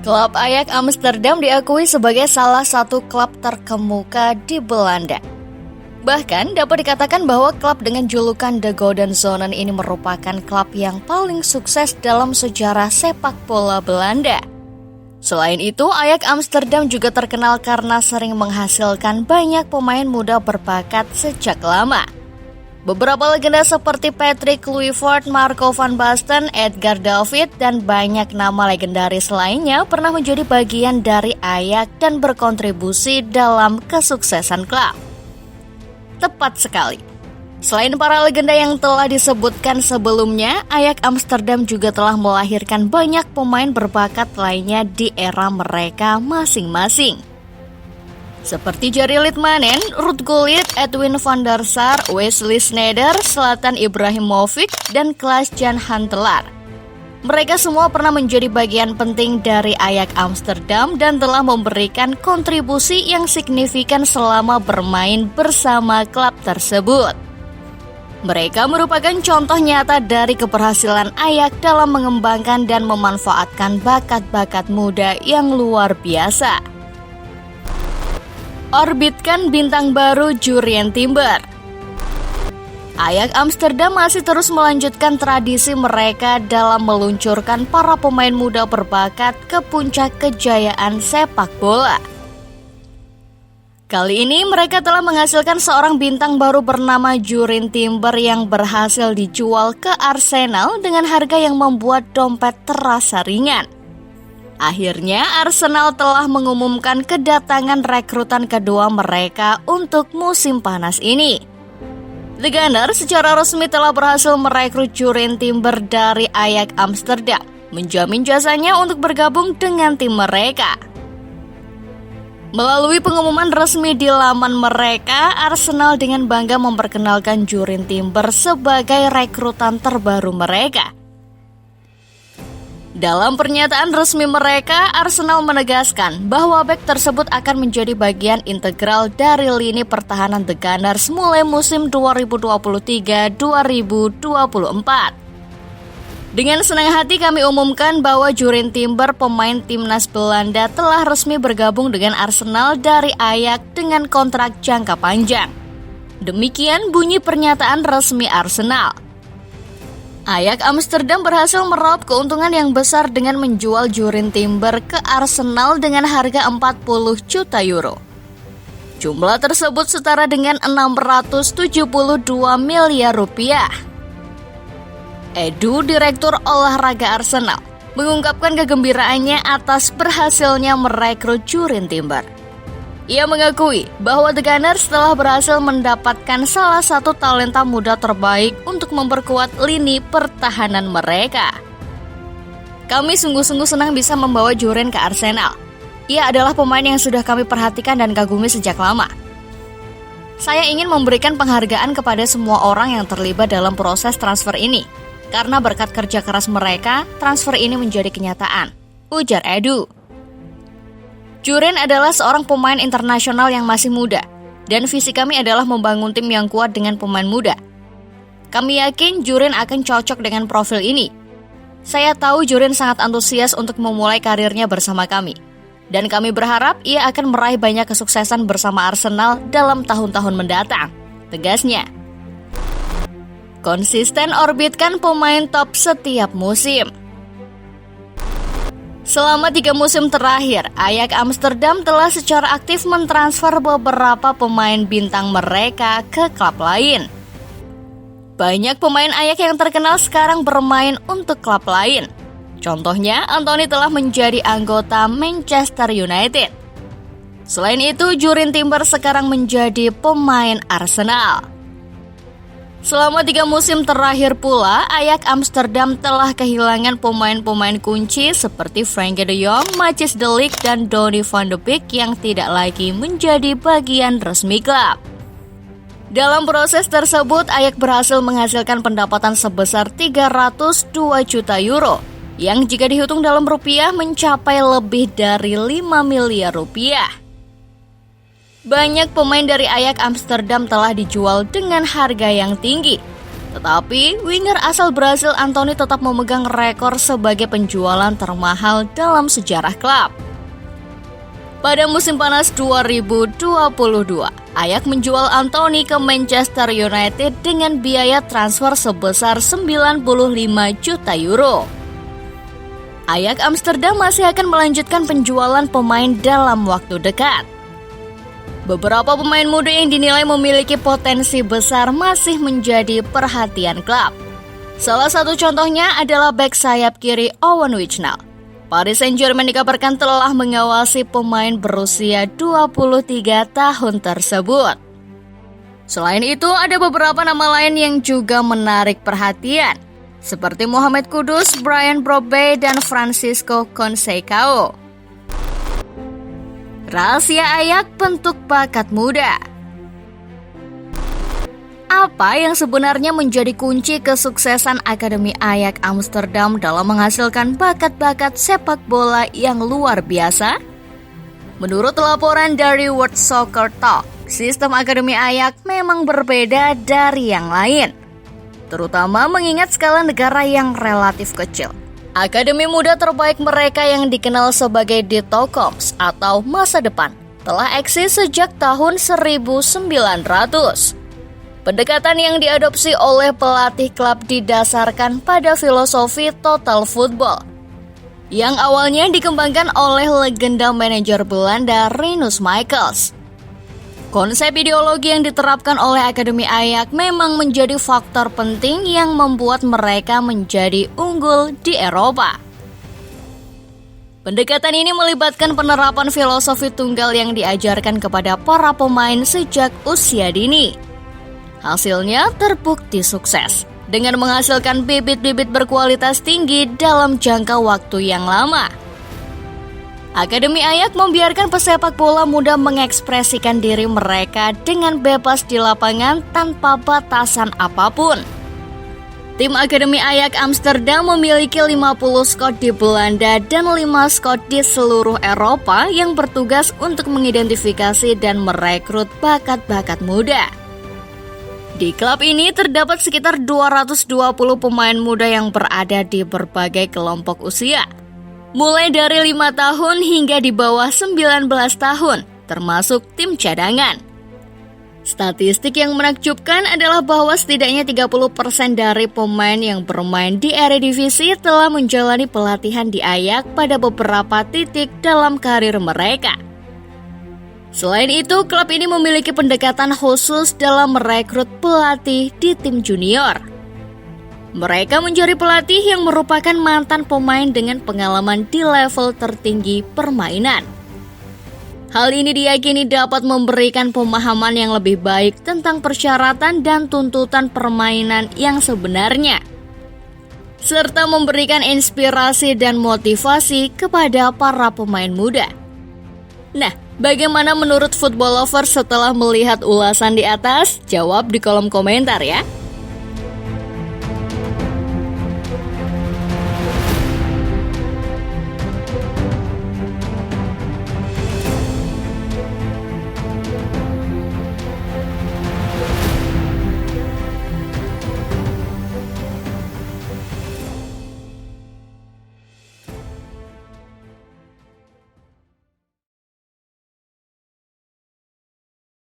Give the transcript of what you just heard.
Klub Ajax Amsterdam diakui sebagai salah satu klub terkemuka di Belanda. Bahkan dapat dikatakan bahwa klub dengan julukan The Golden Zonen ini merupakan klub yang paling sukses dalam sejarah sepak bola Belanda. Selain itu, Ajax Amsterdam juga terkenal karena sering menghasilkan banyak pemain muda berbakat sejak lama. Beberapa legenda seperti Patrick Kluivert, Marco van Basten, Edgar David, dan banyak nama legendaris lainnya pernah menjadi bagian dari Ajax dan berkontribusi dalam kesuksesan klub. Tepat sekali. Selain para legenda yang telah disebutkan sebelumnya, Ajax Amsterdam juga telah melahirkan banyak pemain berbakat lainnya di era mereka masing-masing. Seperti Jari Litmanen, Ruud Gullit, Edwin van der Sar, Wesley Sneijder, Zlatan Ibrahimovic, dan Klaas-Jan Huntelaar. Mereka semua pernah menjadi bagian penting dari Ajax Amsterdam dan telah memberikan kontribusi yang signifikan selama bermain bersama klub tersebut. Mereka merupakan contoh nyata dari keberhasilan Ajax dalam mengembangkan dan memanfaatkan bakat-bakat muda yang luar biasa. Orbitkan bintang baru Jurrien Timber. Ajax Amsterdam masih terus melanjutkan tradisi mereka dalam meluncurkan para pemain muda berbakat ke puncak kejayaan sepak bola. Kali ini mereka telah menghasilkan seorang bintang baru bernama Jurrien Timber yang berhasil dijual ke Arsenal dengan harga yang membuat dompet terasa ringan. Akhirnya Arsenal telah mengumumkan kedatangan rekrutan kedua mereka untuk musim panas ini. The Gunners secara resmi telah berhasil merekrut Jurrien Timber dari Ajax Amsterdam, menjamin jasanya untuk bergabung dengan tim mereka. Melalui pengumuman resmi di laman mereka, Arsenal dengan bangga memperkenalkan Jurrien Timber sebagai rekrutan terbaru mereka. Dalam pernyataan resmi mereka, Arsenal menegaskan bahwa bek tersebut akan menjadi bagian integral dari lini pertahanan The Gunners mulai musim 2023-2024. Dengan senang hati kami umumkan bahwa Jurrien Timber, pemain timnas Belanda, telah resmi bergabung dengan Arsenal dari Ajax dengan kontrak jangka panjang. Demikian bunyi pernyataan resmi Arsenal. Ajax Amsterdam berhasil meraup keuntungan yang besar dengan menjual Jurrien Timber ke Arsenal dengan harga 40 juta euro. Jumlah tersebut setara dengan 672 miliar rupiah. Edu, direktur olahraga Arsenal, mengungkapkan kegembiraannya atas berhasilnya merekrut Jurrien Timber. Ia mengakui bahwa The Gunners telah berhasil mendapatkan salah satu talenta muda terbaik untuk memperkuat lini pertahanan mereka. Kami sungguh-sungguh senang bisa membawa Jurrien ke Arsenal. Ia adalah pemain yang sudah kami perhatikan dan kagumi sejak lama. Saya ingin memberikan penghargaan kepada semua orang yang terlibat dalam proses transfer ini. Karena berkat kerja keras mereka, transfer ini menjadi kenyataan, ujar Edu. Jurrien adalah seorang pemain internasional yang masih muda, dan visi kami adalah membangun tim yang kuat dengan pemain muda. Kami yakin Jurrien akan cocok dengan profil ini. Saya tahu Jurrien sangat antusias untuk memulai karirnya bersama kami, dan kami berharap ia akan meraih banyak kesuksesan bersama Arsenal dalam tahun-tahun mendatang, tegasnya. Konsisten orbitkan pemain top setiap musim. Selama 3 musim terakhir, Ajax Amsterdam telah secara aktif mentransfer beberapa pemain bintang mereka ke klub lain. Banyak pemain Ajax yang terkenal sekarang bermain untuk klub lain. Contohnya, Anthony telah menjadi anggota Manchester United. Selain itu, Jurrien Timber sekarang menjadi pemain Arsenal. Selama 3 musim terakhir pula, Ajax Amsterdam telah kehilangan pemain-pemain kunci seperti Frenkie de Jong, Matthijs de Ligt, dan Donny van de Beek yang tidak lagi menjadi bagian resmi klub. Dalam proses tersebut, Ajax berhasil menghasilkan pendapatan sebesar 302 juta euro, yang jika dihitung dalam rupiah mencapai lebih dari 5 miliar rupiah. Banyak pemain dari Ajax Amsterdam telah dijual dengan harga yang tinggi. Tetapi, winger asal Brasil Anthony tetap memegang rekor sebagai penjualan termahal dalam sejarah klub. Pada musim panas 2022, Ajax menjual Anthony ke Manchester United dengan biaya transfer sebesar 95 juta euro. Ajax Amsterdam masih akan melanjutkan penjualan pemain dalam waktu dekat. Beberapa pemain muda yang dinilai memiliki potensi besar masih menjadi perhatian klub. Salah satu contohnya adalah bek sayap kiri Owen Wijnaldum. Paris Saint-Germain dikabarkan telah mengawasi pemain berusia 23 tahun tersebut. Selain itu, ada beberapa nama lain yang juga menarik perhatian, seperti Mohamed Kudus, Brian Brobby, dan Francisco Conceição. Rahasia Ajax bentuk bakat muda. Apa yang sebenarnya menjadi kunci kesuksesan Akademi Ajax Amsterdam dalam menghasilkan bakat-bakat sepak bola yang luar biasa? Menurut laporan dari World Soccer Talk, sistem Akademi Ajax memang berbeda dari yang lain, terutama mengingat skala negara yang relatif kecil. Akademi muda terbaik mereka yang dikenal sebagai De Toekomst atau masa depan telah eksis sejak tahun 1900. Pendekatan yang diadopsi oleh pelatih klub didasarkan pada filosofi total football yang awalnya dikembangkan oleh legenda manajer Belanda Rinus Michels. Konsep ideologi yang diterapkan oleh Akademi Ajax memang menjadi faktor penting yang membuat mereka menjadi unggul di Eropa. Pendekatan ini melibatkan penerapan filosofi tunggal yang diajarkan kepada para pemain sejak usia dini. Hasilnya terbukti sukses dengan menghasilkan bibit-bibit berkualitas tinggi dalam jangka waktu yang lama. Akademi Ajax membiarkan pesepak bola muda mengekspresikan diri mereka dengan bebas di lapangan tanpa batasan apapun. Tim Akademi Ajax Amsterdam memiliki 50 scout di Belanda dan 5 scout di seluruh Eropa yang bertugas untuk mengidentifikasi dan merekrut bakat-bakat muda. Di klub ini terdapat sekitar 220 pemain muda yang berada di berbagai kelompok usia, mulai dari 5 tahun hingga di bawah 19 tahun, termasuk tim cadangan. Statistik yang menakjubkan adalah bahwa setidaknya 30% dari pemain yang bermain di Eredivisie telah menjalani pelatihan di Ajax pada beberapa titik dalam karir mereka. Selain itu, klub ini memiliki pendekatan khusus dalam merekrut pelatih di tim junior. Mereka mencari pelatih yang merupakan mantan pemain dengan pengalaman di level tertinggi permainan. Hal ini diyakini dapat memberikan pemahaman yang lebih baik tentang persyaratan dan tuntutan permainan yang sebenarnya, serta memberikan inspirasi dan motivasi kepada para pemain muda. Nah, bagaimana menurut football lover setelah melihat ulasan di atas? Jawab di kolom komentar ya.